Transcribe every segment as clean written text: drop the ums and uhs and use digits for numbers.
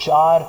4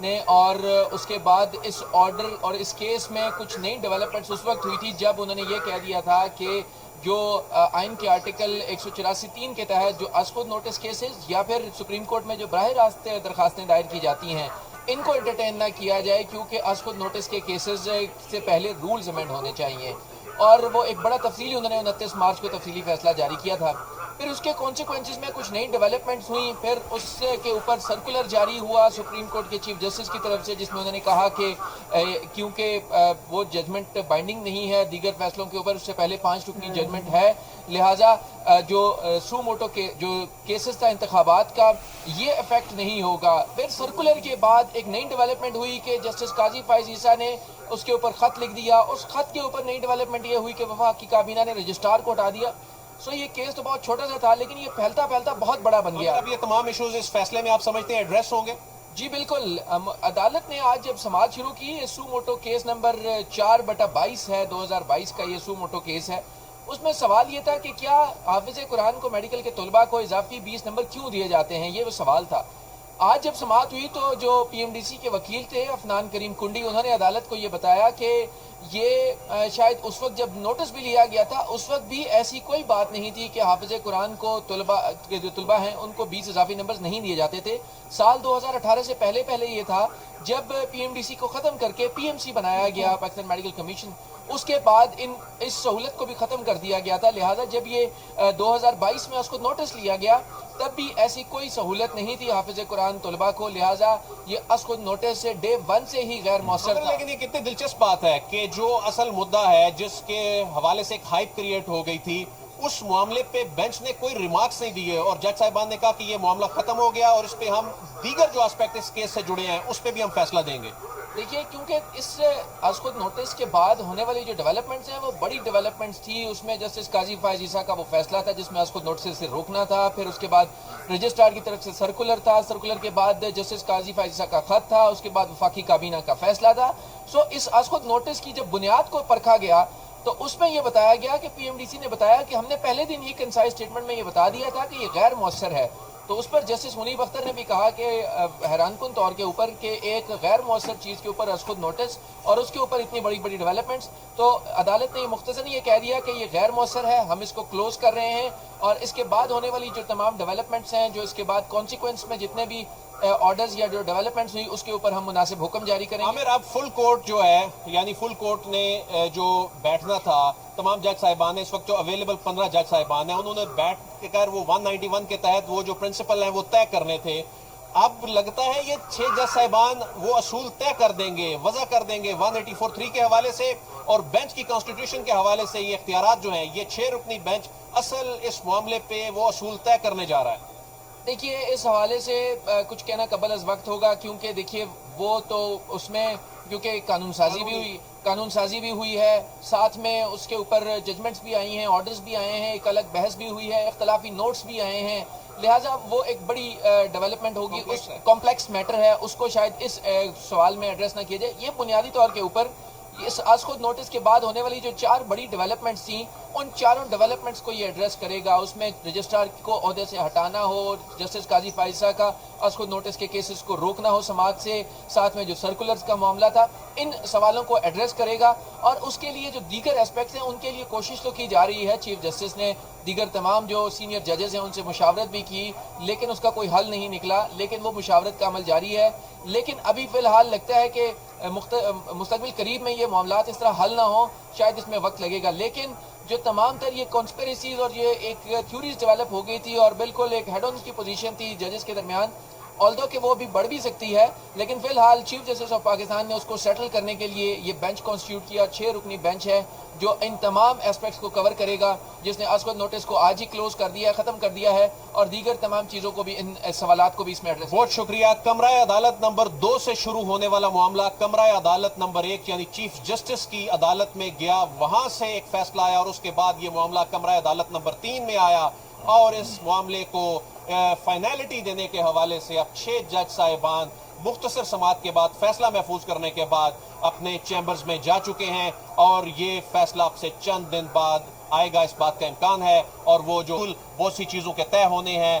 نے، اور اس کے بعد اس آرڈر اور اس کیس میں کچھ نئی ڈیولپمنٹس اس وقت ہوئی تھی جب انہوں نے یہ کہہ دیا تھا کہ جو آئین کے آرٹیکل 184(3) کے تحت جو از خود نوٹس کیسز یا پھر سپریم کورٹ میں جو براہ راست درخواستیں دائر کی جاتی ہیں ان کو انٹرٹین نہ کیا جائے، کیونکہ از خود نوٹس کے کیسز سے پہلے رولز امینڈ ہونے چاہیے، اور وہ ایک بڑا تفصیلی انہوں نے 29 مارچ کو تفصیلی فیصلہ جاری کیا تھا۔ پھر اس کے کانسیکوینسز میں کچھ نئی ڈیولپمنٹس ہوئیں، پھر اس کے اوپر سرکولر جاری ہوا سپریم کورٹ کے چیف جسٹس کی طرف سے، جس میں انہوں نے کہا کہ کیونکہ وہ ججمنٹ بائنڈنگ نہیں ہے دیگر فیصلوں کے اوپر، اس سے پہلے 5 رکنی ججمنٹ ہے، لہٰذا جو سو موٹو کے جو کیسز تھا انتخابات کا یہ افیکٹ نہیں ہوگا۔ پھر سرکولر کے بعد ایک نئی ڈیولپمنٹ ہوئی کہ جسٹس قاضی فائز عیسیٰ نے اس کے اوپر خط لکھ دیا، اس خط کے اوپر نئی ڈیولپمنٹ یہ ہوئی کہ وفاقی کابینہ نے رجسٹرار کو ہٹا دیا۔ سو یہ کیس تو بہت چھوٹا سا تھا لیکن یہ پھیلتا پھیلتا بہت بڑا بن گیا۔ اب یہ تمام ایشوز اس فیصلے میں آپ سمجھتے ہیں ایڈریس ہوں گے؟ جی بالکل، عدالت نے آج جب سماعت شروع کی، سو موٹو کیس نمبر 4/22 ہے، 2022 کا یہ سو موٹو کیس ہے۔ اس میں سوال یہ تھا کہ کیا حافظ قرآن کو میڈیکل کے طلباء کو اضافی 20 نمبر کیوں دیے جاتے ہیں، یہ وہ سوال تھا۔ آج جب سماعت ہوئی تو جو پی ایم ڈی سی کے وکیل تھے عفنان کریم کنڈی، انہوں نے عدالت کو یہ بتایا کہ یہ شاید اس وقت جب نوٹس بھی لیا گیا تھا اس وقت بھی ایسی کوئی بات نہیں تھی کہ حافظ قرآن کو جو طلباء ہیں ان کو 20 اضافی نمبرز نہیں دیے جاتے تھے۔ سال 2018 سے پہلے یہ تھا جب پی ایم ڈی سی کو ختم کر کے پی ایم سی بنایا گیا، پاکستان میڈیکل کمیشن، اس کے بعد اس سہولت کو بھی ختم کر دیا گیا تھا، لہٰذا جب یہ 2022 میں اس کو نوٹس لیا گیا تب بھی ایسی کوئی سہولت نہیں تھی حافظ قرآن طلباء کو، لہٰذا یہ از خود نوٹس سے ڈے 1 سے ہی غیر مؤثر تھا۔ لیکن یہ کتنی دلچسپ بات ہے کہ جو اصل مدعا ہے جس کے حوالے سے ایک ہائپ کریٹ ہو گئی تھی، اس معاملے پہ بینچ نے کوئی ریمارکس نہیں دیے اور جج صاحبان نے کہا کہ یہ معاملہ ختم ہو گیا اور اس پہ ہم دیگر جو اسپیکٹ اس کیس سے جڑے ہیں اس پہ بھی ہم فیصلہ دیں گے۔ دیکھیے، کیونکہ اس از خود نوٹس کے بعد ہونے والی جو ڈیولپمنٹس ہیں وہ بڑی ڈیولپمنٹس تھی، اس میں جسٹس قاضی فائز عیسیٰ کا وہ فیصلہ تھا جس میں از خود نوٹس سے روکنا تھا، پھر اس کے بعد رجسٹرار کی طرف سے سرکولر تھا، سرکولر کے بعد جسٹس قاضی فائز عیسیٰ کا خط تھا، اس کے بعد وفاقی کابینہ کا فیصلہ تھا۔ سو اس از خود نوٹس کی جب بنیاد کو پرکھا گیا تو اس میں یہ بتایا گیا کہ پی ایم ڈی سی نے بتایا کہ ہم نے پہلے دن ہی کنسائز اسٹیٹمنٹ میں یہ بتا دیا تھا کہ یہ غیر مؤثر ہے، تو اس پر جسٹس منیب اختر نے بھی کہا کہ حیران کن طور کے اوپر کہ ایک غیر مؤثر چیز کے اوپر از خود نوٹس اور اس کے اوپر اتنی بڑی ڈیولپمنٹس، تو عدالت نے یہ مختصراً یہ کہہ دیا کہ یہ غیر مؤثر ہے، ہم اس کو کلوز کر رہے ہیں، اور اس کے بعد ہونے والی جو تمام ڈیولپمنٹس ہیں، جو اس کے بعد کانسیکوینس میں جتنے بھی آرڈرز یا جو ڈیولپمنٹس ہوئی اس کے اوپر ہم مناسب حکم جاری کریں گے۔ عامر، اب فل کورٹ جو ہے یعنی فل کورٹ نے جو بیٹھنا تھا، تمام جج صاحبان نے اس وقت جو اویلیبل 15 جج صاحبان ہیں انہوں نے بیٹھ کر وہ 191 کے تحت وہ جو پرنسپل ہیں وہ طے کرنے تھے۔ اب لگتا ہے یہ 6 جج صاحبان وہ اصول طے کر دیں گے، وضع کر دیں گے 184(3) کے حوالے سے، اور بینچ کی کانسٹیٹیوشن کے حوالے سے یہ اختیارات جو ہیں یہ 6 رکنی بینچ اصل اس معاملے پہ وہ اصول طے کرنے جا رہا ہے۔ دیکھیے، اس حوالے سے کچھ کہنا قبل از وقت ہوگا، کیونکہ دیکھیے وہ تو اس میں کیونکہ قانون سازی بھی ہوئی ہے، ساتھ میں اس کے اوپر ججمنٹس بھی آئی ہیں، آرڈرز بھی آئے ہیں، ایک الگ بحث بھی ہوئی ہے، اختلافی نوٹس بھی آئے ہیں، لہٰذا وہ ایک بڑی ڈیولپمنٹ ہوگی، اس کمپلیکس میٹر ہے، اس کو شاید اس سوال میں ایڈریس نہ کیا جائے۔ یہ بنیادی طور کے اوپر اس از خود نوٹس کے بعد ہونے والی جو 4 بڑی ڈیولپمنٹس تھیں ان چاروں ڈیولپمنٹس کو یہ ایڈریس کرے گا، اس میں رجسٹرار کو عہدے سے ہٹانا ہو، جسٹس قاضی فائز عیسیٰ کا از خود نوٹس کے کیسز کو روکنا ہو سماعت سے، ساتھ میں جو سرکولرز کا معاملہ تھا، ان سوالوں کو ایڈریس کرے گا، اور اس کے لیے جو دیگر اسپیکٹس ہیں ان کے لیے کوشش تو کی جا رہی ہے۔ چیف جسٹس نے دیگر تمام جو سینئر ججز ہیں ان سے مشاورت بھی کی، لیکن اس کا کوئی حل نہیں نکلا، لیکن وہ مشاورت کا عمل جاری ہے۔ لیکن ابھی فی الحال لگتا ہے کہ مستقبل قریب میں یہ معاملات اس طرح حل نہ ہوں، شاید اس میں وقت لگے گا، لیکن جو تمام تر یہ کانسپیریسیز اور یہ ایک تھیوریز ڈیولپ ہو گئی تھی اور بالکل ایک ہیڈ آن کی پوزیشن تھی ججز کے درمیان، آلدو کہ وہ بھی بڑھ بھی سکتی ہے، لیکن فی الحال چیف جسٹس آف پاکستان نے اس کو سیٹل کرنے کے لیے یہ بینچ کانسٹیٹیوٹ کیا، 6 رکنی بینچ ہے جو ان تمام اسپیکٹس کو کور کرے گا، جس نے از خود نوٹس کو آج ہی کلوز کر دیا ہے، ختم کر دیا ہے، اور دیگر تمام چیزوں کو بھی، ان سوالات کو بھی اس میں ایڈریس۔ بہت شکریہ۔ کمرہ عدالت نمبر 2 سے شروع ہونے والا معاملہ کمرہ عدالت نمبر 1 یعنی چیف جسٹس کی عدالت میں گیا، وہاں سے ایک فیصلہ آیا اور اس کے بعد یہ معاملہ کمرہ عدالت نمبر 3 میں آیا، اور اس معاملے کو فائنالٹی دینے کے حوالے سے اب 6 جج صاحبان مختصر سماعت کے بعد، فیصلہ محفوظ کرنے کے بعد اپنے چیمبرز میں جا چکے ہیں، اور یہ فیصلہ اب سے چند دن بعد آئے گا، اس بات کا امکان ہے، اور وہ جو بہت سی چیزوں کے طے ہونے ہیں،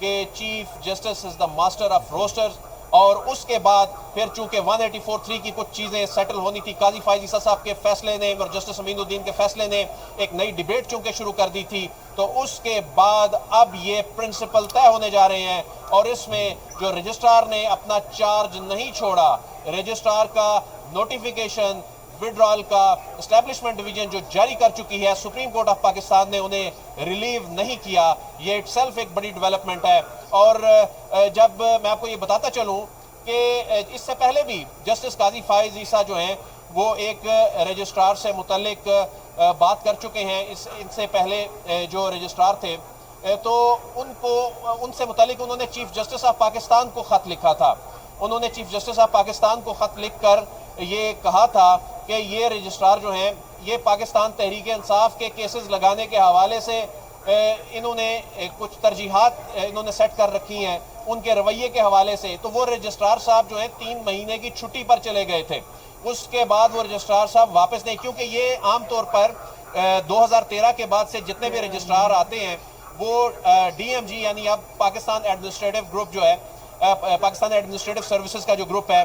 کہ chief justice is the master of roasters, اور اس کے بعد پھر چونکہ 184(3) کی کچھ چیزیں سیٹل ہونی تھی، قاضی فائز عیسیٰ صاحب کے فیصلے نے اور جسٹس امین الدین کے فیصلے نے ایک نئی ڈیبیٹ چونکہ شروع کر دی تھی، تو اس کے بعد اب یہ پرنسپل طے ہونے جا رہے ہیں، اور اس میں جو رجسٹرار نے اپنا چارج نہیں چھوڑا، رجسٹرار کا نوٹیفیکیشن وڈرال کا اسٹیبلشمنٹ ڈویژن جو جاری کر چکی ہے، سپریم کورٹ آف پاکستان نے انہیں ریلیو نہیں کیا، یہ اٹ سیلف ایک بڑی ڈیولپمنٹ ہے۔ اور جب میں آپ کو یہ بتاتا چلوں کہ اس سے پہلے بھی جسٹس قاضی فائز عیسیٰ جو ہیں وہ ایک رجسٹرار سے متعلق بات کر چکے ہیں، ان سے پہلے جو رجسٹرار تھے تو ان سے متعلق انہوں نے چیف جسٹس آف پاکستان کو خط لکھا تھا، انہوں نے چیف جسٹس آف پاکستان کو خط لکھ کر یہ کہا تھا کہ یہ رجسٹرار جو ہیں یہ پاکستان تحریک انصاف کے کیسز لگانے کے حوالے سے انہوں نے کچھ ترجیحات انہوں نے سیٹ کر رکھی ہیں ان کے رویے کے حوالے سے، تو وہ رجسٹرار صاحب جو ہیں 3 مہینے کی چھٹی پر چلے گئے تھے، اس کے بعد وہ رجسٹرار صاحب واپس نہیں، کیونکہ یہ عام طور پر 2013 کے بعد سے جتنے بھی رجسٹرار آتے ہیں وہ ڈی ایم جی یعنی اب پاکستان ایڈمنسٹریٹو گروپ جو ہے، پاکستان ایڈمنسٹریٹو سروسز کا جو گروپ ہے،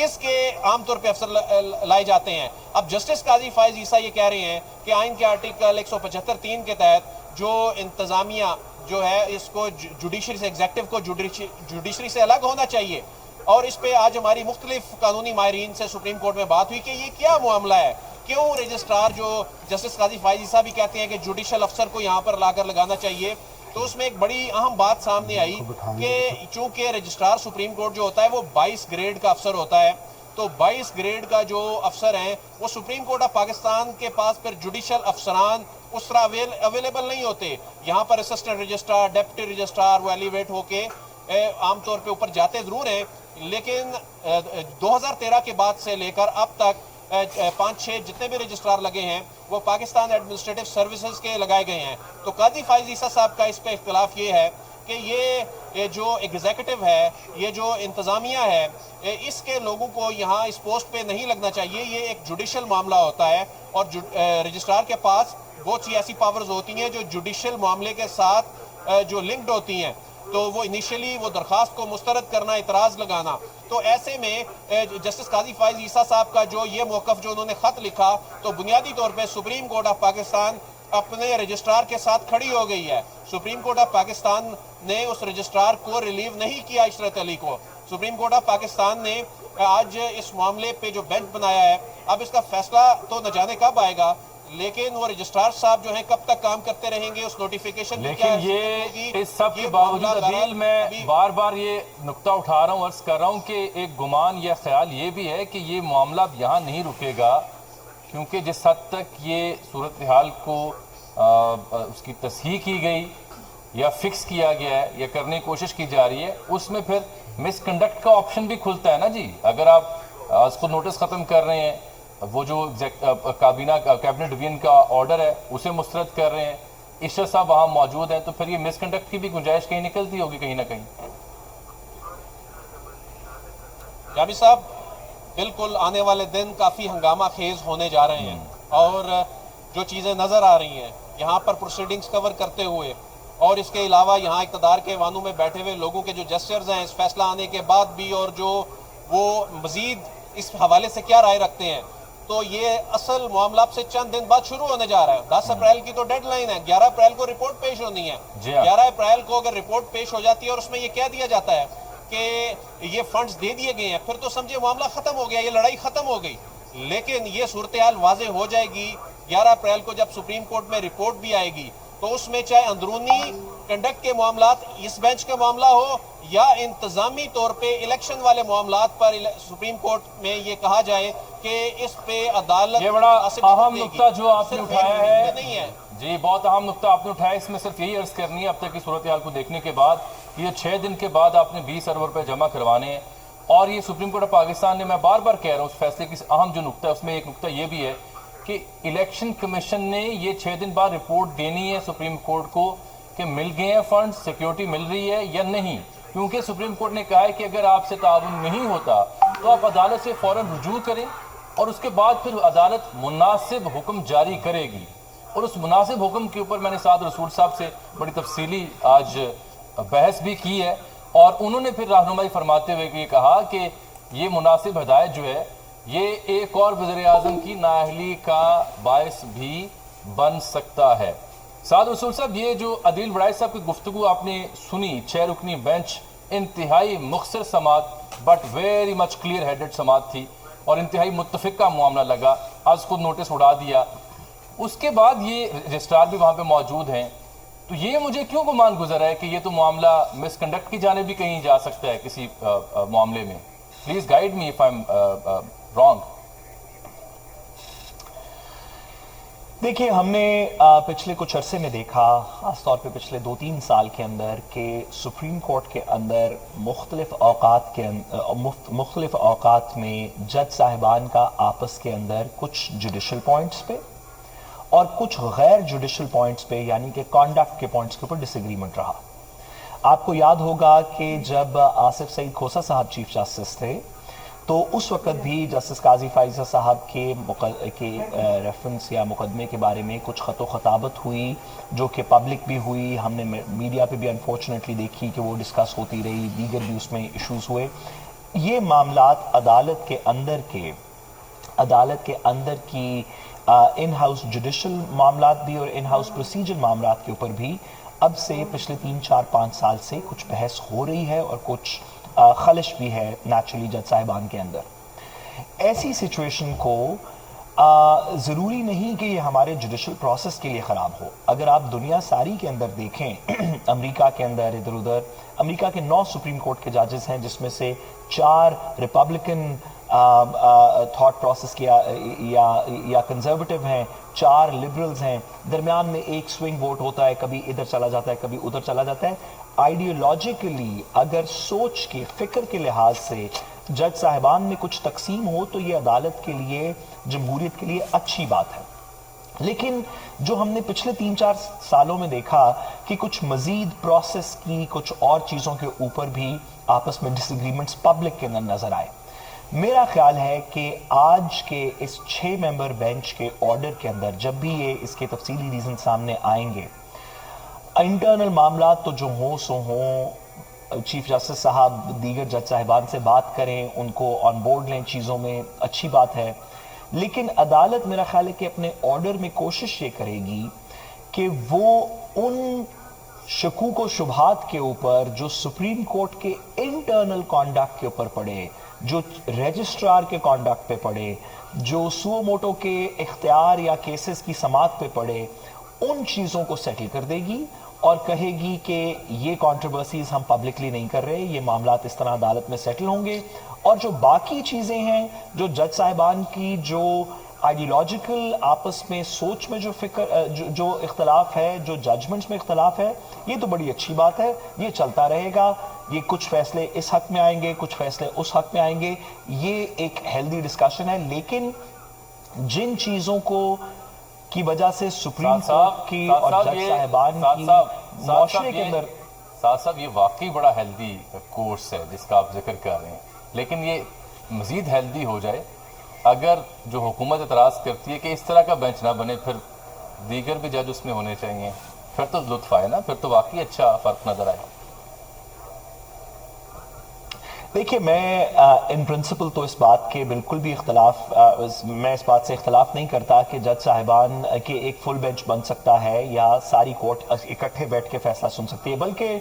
اس کے عام طور پہ افسر لائے جاتے ہیں۔ اب جسٹس قاضی فائز عیسیٰ یہ کہہ رہے ہیں کہ آئین کے آرٹیکل 175(3) کے تحت جو انتظامیہ جو ہے اس کو جوڈیشری سے، ایگزیکٹو کو جوڈیشری سے الگ ہونا چاہیے، اور اس پہ آج ہماری مختلف قانونی ماہرین سے سپریم کورٹ میں بات ہوئی کہ یہ کیا معاملہ ہے، کیوں رجسٹرار جو جسٹس قاضی فائز عیسیٰ بھی کہتے ہیں کہ جوڈیشل افسر کو یہاں پر لا کر لگانا چاہیے، تو اس میں ایک بڑی اہم بات سامنے آئی کہ چونکہ رجسٹرار سپریم کورٹ جو ہوتا ہے وہ 22 گریڈ کا افسر ہوتا ہے، تو 22 گریڈ کا جو افسر ہیں وہ سپریم کورٹ آف پاکستان کے پاس پھر جوڈیشل افسران اس طرح اویلیبل نہیں ہوتے، یہاں پر اسسٹنٹ رجسٹرار، ڈیپٹی رجسٹرار وہ ایلیویٹ ہو کے عام طور پہ اوپر جاتے ضرور ہیں، لیکن 2013 کے بعد سے لے کر اب تک 5-6 جتنے بھی رجسٹرار لگے ہیں وہ پاکستان ایڈمنسٹریٹو سروسز کے لگائے گئے ہیں۔ تو قاضی فائز عیسیٰ صاحب کا اس پہ اختلاف یہ ہے کہ یہ جو ایگزیکٹو ہے، یہ جو انتظامیہ ہے، اس کے لوگوں کو یہاں اس پوسٹ پہ نہیں لگنا چاہیے، یہ ایک جوڈیشل معاملہ ہوتا ہے، اور رجسٹرار کے پاس بہت سی ایسی پاورز ہوتی ہیں جو جوڈیشل معاملے کے ساتھ جو لنکڈ ہوتی ہیں، تو وہ انیشلی وہ درخواست کو مسترد کرنا، اعتراض لگانا، تو ایسے میں جسٹس قاضی فائز عیسیٰ صاحب کا جو یہ موقف جو انہوں نے خط لکھا، تو بنیادی طور پہ سپریم کورٹ آف پاکستان اپنے رجسٹرار کے ساتھ کھڑی ہو گئی ہے۔ سپریم کورٹ آف پاکستان نے اس رجسٹرار کو ریلیو نہیں کیا، عشرت علی کو۔ سپریم کورٹ آف پاکستان نے آج اس معاملے پہ جو بینچ بنایا ہے، اب اس کا فیصلہ تو نہ جانے کب آئے گا، لیکن وہ رجسٹرار صاحب جو ہیں کب تک کام کرتے رہیں گے، اس نوٹیفیکیشن کی کیا لیکن یہ اس سب کے باوجود عدیل میں بار بار یہ نقطہ اٹھا رہا ہوں، عرض کر رہا ہوں کہ ایک گمان یا خیال یہ بھی ہے کہ یہ معاملہ اب یہاں نہیں رکے گا، کیونکہ جس حد تک یہ صورتحال کو اس کی تصحیح کی گئی یا فکس کیا گیا ہے یا کرنے کی کوشش کی جا رہی ہے، اس میں پھر مس کنڈکٹ کا آپشن بھی کھلتا ہے نا جی۔ اگر آپ اس کو نوٹس ختم کر رہے ہیں، وہ جو کیبنٹ ڈویژن کا آرڈر ہے اسے مسترد کر رہے ہیں، عشرت صاحب وہاں موجود ہیں، تو پھر یہ مس کنڈکٹ کی بھی گنجائش کہیں نکلتی ہوگی کہیں نہ کہیں۔ جابر صاحب، بالکل آنے والے دن کافی ہنگامہ خیز ہونے جا رہے ہیں، اور جو چیزیں نظر آ رہی ہیں یہاں پر پروسیڈنگز کور کرتے ہوئے، اور اس کے علاوہ یہاں اقتدار کے ایوانوں میں بیٹھے ہوئے لوگوں کے جو جسچرز ہیں اس فیصلہ آنے کے بعد بھی، اور جو وہ مزید اس حوالے سے کیا رائے رکھتے ہیں، تو یہ اصل معاملہ سے چند دن بعد شروع ہونے جا رہا ہے۔ 10 اپریل کی تو ڈیڈ لائن ہے، 11 اپریل کو رپورٹ پیش ہونی ہے۔ 11 اپریل کو اگر رپورٹ پیش ہو جاتی ہے اور اس میں یہ کہہ دیا جاتا ہے کہ یہ فنڈز دے دیے گئے ہیں، پھر تو سمجھے معاملہ ختم ہو گیا، یہ لڑائی ختم ہو گئی۔ لیکن یہ صورتحال واضح ہو جائے گی 11 اپریل کو جب سپریم کورٹ میں رپورٹ بھی آئے گی، تو اس میں چاہے اندرونی کنڈکٹ کے معاملات اس بینچ کا معاملہ ہو یا انتظامی طور پہ الیکشن والے معاملات پر سپریم کورٹ میں یہ کہا جائے کہ اس پہ عدالت، یہ بڑا اہم نقطہ جو آپ نے اٹھایا ہے، نہیں ہے جی، بہت اہم نقطہ آپ نے اٹھایا، اس میں صرف یہی عرض کرنی ہے اب تک کی صورتحال کو دیکھنے کے بعد، یہ 6 دن کے بعد آپ نے 20 ارب روپے جمع کروانے ہیں، اور یہ سپریم کورٹ آف پاکستان نے، میں بار بار کہہ رہا ہوں، اس فیصلے کی اہم جو نقطہ ہے اس میں ایک نقطہ یہ بھی ہے کہ الیکشن کمیشن نے یہ 6 دن بعد رپورٹ دینی ہے سپریم کورٹ کو کہ مل گئے ہیں فنڈ، سیکیورٹی مل رہی ہے یا نہیں، کیونکہ سپریم کورٹ نے کہا ہے کہ اگر آپ سے تعاون نہیں ہوتا تو آپ عدالت سے فوراً رجوع کریں، اور اس کے بعد پھر عدالت مناسب حکم جاری کرے گی، اور اس مناسب حکم کے اوپر میں نے سعد رسول صاحب سے بڑی تفصیلی آج بحث بھی کی ہے اور انہوں نے پھر رہنمائی فرماتے ہوئے یہ کہا کہ یہ مناسب ہدایت جو ہے یہ ایک اور وزیر اعظم کی نااہلی کا باعث بھی بن سکتا ہے۔ سعد رسول صاحب، یہ جو عدیل وڑائی صاحب کی گفتگو آپ نے سنی، 6 رکنی بینچ، انتہائی مختصر سماعت but very much clear headed سماعت تھی اور انتہائی متفق کا معاملہ لگا، آج خود نوٹس اڑا دیا۔ اس کے بعد یہ رجسٹرار بھی وہاں پہ موجود ہیں، تو یہ مجھے کیوں گمان گزر ہے کہ یہ تو معاملہ مس کنڈکٹ کی جانب بھی کہیں جا سکتا ہے کسی معاملے میں؟ Please guide me if I am wrong. دیکھیے، ہم نے پچھلے کچھ عرصے میں دیکھا، خاص طور پہ پچھلے 2-3 سال کے اندر، کہ سپریم کورٹ کے اندر مختلف اوقات میں جج صاحبان کا آپس کے اندر کچھ جوڈیشل پوائنٹس پہ اور کچھ غیر جوڈیشل پوائنٹس پہ، یعنی کہ کانڈکٹ کے پوائنٹس کے اوپر ڈس ایگریمنٹ رہا۔ آپ کو یاد ہوگا کہ جب آصف سعید کھوسہ صاحب چیف جسٹس تھے تو اس وقت بھی جسٹس قاضی فائزہ صاحب کے ریفرنس یا مقدمے کے بارے میں کچھ خط و خطابت ہوئی، جو کہ پبلک بھی ہوئی، ہم نے میڈیا پہ بھی انفارچونیٹلی دیکھی کہ وہ ڈسکس ہوتی رہی، دیگر بھی اس میں ایشوز ہوئے۔ یہ معاملات عدالت کے اندر کی ان ہاؤس جوڈیشل معاملات بھی اور ان ہاؤس پروسیجر معاملات کے اوپر بھی اب سے پچھلے 3-4-5 سال سے کچھ بحث ہو رہی ہے اور کچھ خلش بھی ہے نیچرلی جج صاحبان کے اندر۔ ایسی سچویشن کو ضروری نہیں کہ یہ ہمارے جوڈیشل پروسیس کے لیے خراب ہو۔ اگر آپ دنیا ساری کے اندر دیکھیں، امریکہ کے اندر ادھر ادھر، امریکہ کے 9 سپریم کورٹ کے ججز ہیں، جس میں سے 4 ریپبلکن تھاٹ پروسیس یا کنزرویٹو ہیں، 4 لبرلز ہیں، درمیان میں ایک سوئنگ ووٹ ہوتا ہے، کبھی ادھر چلا جاتا ہے کبھی ادھر چلا جاتا ہے۔ آئیڈیولوجیکلی اگر سوچ کے، فکر کے لحاظ سے جج صاحبان میں کچھ تقسیم ہو تو یہ عدالت کے لیے، جمہوریت کے لیے اچھی بات ہے۔ لیکن جو ہم نے پچھلے 3-4 سالوں میں دیکھا کہ کچھ مزید پروسیس کی، کچھ اور چیزوں کے اوپر بھی آپس میں ڈس ایگریمنٹس پبلک کے اندر نظر آئے۔ میرا خیال ہے کہ آج کے اس 6 ممبر بینچ کے آرڈر کے اندر جب بھی یہ اس کے تفصیلی ریزن سامنے آئیں گے، انٹرنل معاملات تو جو ہوں سو ہوں، چیف جسٹس صاحب دیگر جج صاحبان سے بات کریں، ان کو آن بورڈ لیں چیزوں میں، اچھی بات ہے۔ لیکن عدالت میرا خیال ہے کہ اپنے آرڈر میں کوشش یہ کرے گی کہ وہ ان شکوک و شبہات کے اوپر جو سپریم کورٹ کے انٹرنل کانڈکٹ کے اوپر پڑے، جو رجسٹرار کے کانڈکٹ پہ پڑے، جو سو موٹو کے اختیار یا کیسز کی سماعت پہ پڑے، ان چیزوں کو سیٹل کر دے گی اور کہے گی کہ یہ کنٹروورسیز ہم پبلکلی نہیں کر رہے، یہ معاملات اس طرح عدالت میں سیٹل ہوں گے، اور جو باقی چیزیں ہیں، جو جج صاحبان کی جو آئیڈیولوجیکل آپس میں سوچ میں جو اختلاف ہے، جو ججمنٹس میں اختلاف ہے، یہ تو بڑی اچھی بات ہے، یہ چلتا رہے گا۔ یہ کچھ فیصلے اس حق میں آئیں گے، کچھ فیصلے اس حق میں آئیں گے، یہ ایک ہیلدی ڈسکشن ہے۔ لیکن جن چیزوں کی وجہ سے سپریم کورٹ کی اور جج صاحبان کی معاشرے کے اندر، صاحب یہ واقعی بڑا ہیلدی کورس ہے جس کا آپ ذکر کر رہے ہیں، لیکن یہ مزید ہیلدی ہو جائے اگر جو حکومت اعتراض کرتی ہے کہ اس طرح کا بینچ نہ بنے، پھر دیگر بھی جج اس میں ہونے چاہیے، پھر تو لطف آئے نا، پھر تو واقعی اچھا فرق نظر آئے۔ دیکھیے، میں ان پرنسپل تو اس بات کے بالکل بھی میں اس بات سے اختلاف نہیں کرتا کہ جج صاحبان کے ایک فل بینچ بن سکتا ہے یا ساری کورٹ اکٹھے بیٹھ کے فیصلہ سن سکتی ہے، بلکہ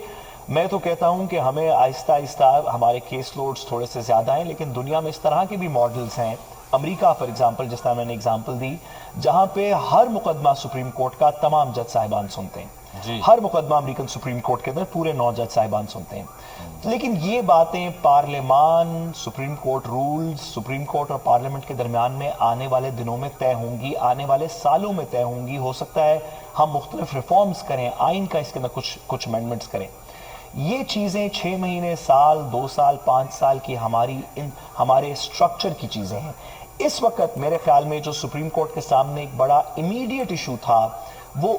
میں تو کہتا ہوں کہ ہمیں آہستہ آہستہ، ہمارے کیس لوڈز تھوڑے سے زیادہ ہیں لیکن دنیا میں اس طرح کے بھی ماڈلز ہیں۔ امریکہ فار ایگزامپل، جس طرح میں نے ایگزامپل دی، جہاں پہ ہر مقدمہ سپریم کورٹ کا تمام جج صاحبان سنتے ہیں، ہر مقدمہ امریکن سپریم کورٹ کے اندر پورے 9 جج صاحبان سنتے ہیں۔ لیکن یہ باتیں پارلیمان، supreme court rules, supreme court اور پارلیمنٹ کے درمیان میں آنے والے دنوں میں طے ہوں گی، آنے والے سالوں میں طے ہوں گی۔ ہو سکتا ہے ہم مختلف ریفارمز کریں، آئین کا اس کے اندر کچھ امینڈمنٹس کریں۔ یہ چیزیں 6 مہینے، سال، 2 سال، 5 سال کی ہمارے اسٹرکچر کی چیزیں ہیں۔ اس وقت میرے خیال میں جو سپریم کورٹ کے سامنے ایک بڑا امیڈیٹ ایشو تھا وہ